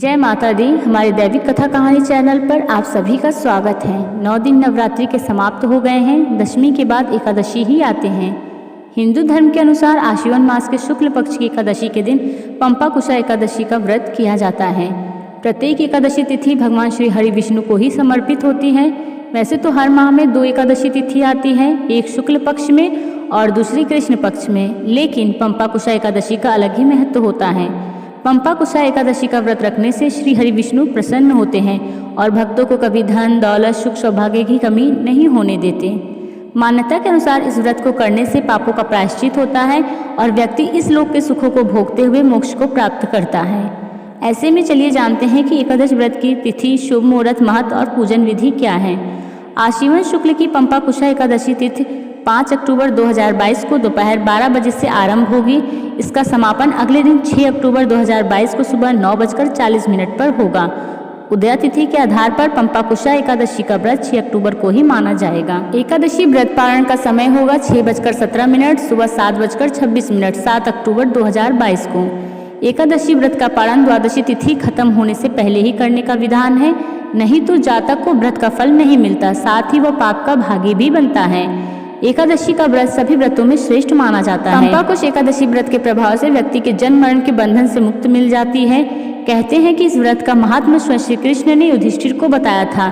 जय माता दी। हमारे दैविक कथा कहानी चैनल पर आप सभी का स्वागत है। 9 दिन नवरात्रि के समाप्त हो गए हैं। दशमी के बाद एकादशी ही आते हैं। हिंदू धर्म के अनुसार आश्विन मास के शुक्ल पक्ष की एकादशी के दिन पंपाकुशा एकादशी का व्रत किया जाता है। प्रत्येक एकादशी तिथि भगवान श्री हरि विष्णु को ही समर्पित होती है। वैसे तो हर माह में 2 एकादशी तिथि आती है, एक शुक्ल पक्ष में और दूसरी कृष्ण पक्ष में, लेकिन पंपाकुशा एकादशी का अलग ही महत्व होता है। पंपाकुशा एकादशी का व्रत रखने से श्री हरि विष्णु प्रसन्न होते हैं और भक्तों को कभी धन दौलत सुख सौभाग्य की कमी नहीं होने देते। मान्यता के अनुसार इस व्रत को करने से पापों का प्रायश्चित होता है और व्यक्ति इस लोक के सुखों को भोगते हुए मोक्ष को प्राप्त करता है। ऐसे में चलिए जानते हैं कि एकादश व्रत की तिथि, शुभ मुहूर्त, महत्व और पूजन विधि क्या है। आश्विन शुक्ल की पंपाकुशा एकादशी तिथि 5 अक्टूबर 2022 को दोपहर 12 बजे से आरंभ होगी। इसका समापन अगले दिन 6 अक्टूबर 2022 को सुबह 9:40 पर होगा। उदया तिथि के आधार पर पंपाकुशा एकादशी का व्रत 6 अक्टूबर को ही माना जाएगा। एकादशी व्रत पारण का समय होगा 6:17 सुबह 7:26 7 अक्टूबर 2022 को। एकादशी व्रत का पारण द्वादशी तिथि खत्म होने से पहले ही करने का विधान है, नहीं तो जातक को व्रत का फल नहीं मिलता, साथ ही वह पाप का भागी भी बनता है। एकादशी का व्रत सभी व्रतों में श्रेष्ठ माना जाता है। पंपाकुश एकादशी व्रत के प्रभाव से व्यक्ति के जन्म मरण के बंधन से मुक्ति मिल जाती है। कहते हैं कि इस व्रत का महात्मा स्वयं श्री कृष्ण ने युधिष्ठिर को बताया था।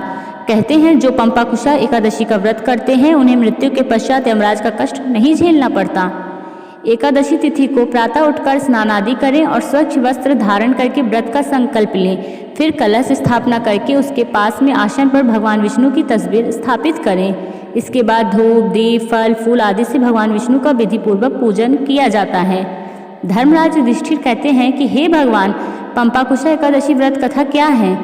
कहते हैं जो पंपाकुशा एकादशी का व्रत करते हैं उन्हें मृत्यु के पश्चात यमराज का कष्ट नहीं झेलना पड़ता। एकादशी तिथि को प्रातः उठकर स्नान आदि करें और स्वच्छ वस्त्र धारण करके व्रत का संकल्प लें। फिर कलश स्थापना करके उसके पास में आसन पर भगवान विष्णु की तस्वीर स्थापित करें। इसके बाद धूप दीप फल फूल आदि से भगवान विष्णु का विधि पूर्वक पूजन किया जाता है। धर्मराज युधिष्ठिर कहते हैं कि हे भगवान, पंपाकुशा एकादशी व्रत कथा क्या है।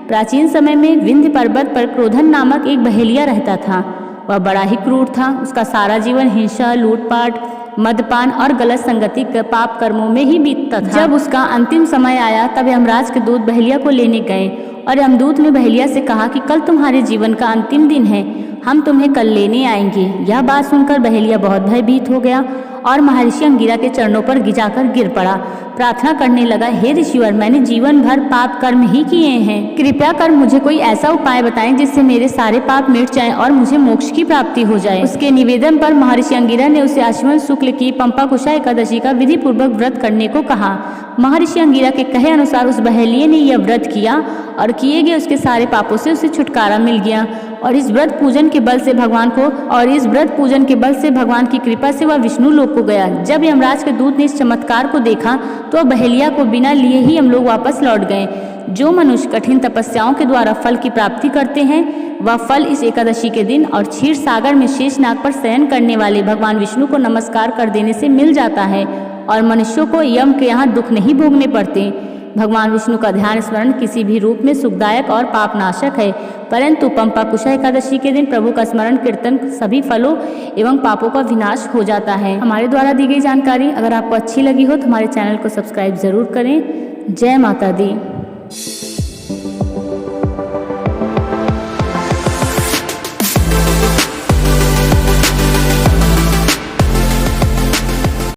प्राचीन समय में विंध्य पर्वत पर क्रोधन नामक एक बहेलिया रहता था। वह बड़ा ही क्रूर था। उसका सारा जीवन हिंसा, लूटपाट, मदपान और गलत संगति पाप कर्मों में ही बीतता था। जब उसका अंतिम समय आया तब यमराज के दूत बहेलिया को लेने गए और यमदूत ने बहेलिया से कहा कि कल तुम्हारे जीवन का अंतिम दिन है, हम तुम्हें कल लेने आएंगे। यह बात सुनकर बहेलिया बहुत भयभीत हो गया और महर्षि अंगिरा के चरणों पर गिराकर गिर पड़ा। प्रार्थना करने लगा, हे ऋषिवर, मैंने जीवन भर पाप कर्म ही किए हैं, कृपया कर मुझे कोई ऐसा उपाय बताएं जिससे मेरे सारे पाप मिट जाएं और मुझे मोक्ष की प्राप्ति हो जाए। उसके निवेदन पर महर्षि अंगिरा ने उसे आश्विन शुक्ल की पंपाकुशा एकादशी का विधि पूर्वक व्रत करने को कहा। महर्षि अंगिरा के कहे अनुसार उस बहेलिये ने यह व्रत किया और किए गए उसके सारे पापों से उसे छुटकारा मिल गया और इस व्रत पूजन के बल से भगवान की कृपा से वह विष्णु लोक को गया। जब यमराज के दूत ने इस चमत्कार को देखा तो बहेलिया को बिना लिए ही हम लोग वापस लौट गए। जो मनुष्य कठिन तपस्याओं के द्वारा फल की प्राप्ति करते हैं वह फल इस एकादशी के दिन और क्षीर सागर में शेषनाग पर शयन करने वाले भगवान विष्णु को नमस्कार कर देने से मिल जाता है और मनुष्यों को यम के यहाँ दुख नहीं भोगने पड़ते। भगवान विष्णु का ध्यान स्मरण किसी भी रूप में सुखदायक और पापनाशक है, परंतु पंपाकुशा एकादशी के दिन प्रभु का स्मरण कीर्तन सभी फलों एवं पापों का विनाश हो जाता है। हमारे द्वारा दी गई जानकारी अगर आपको अच्छी लगी हो तो हमारे चैनल को सब्सक्राइब जरूर करें। जय माता दी।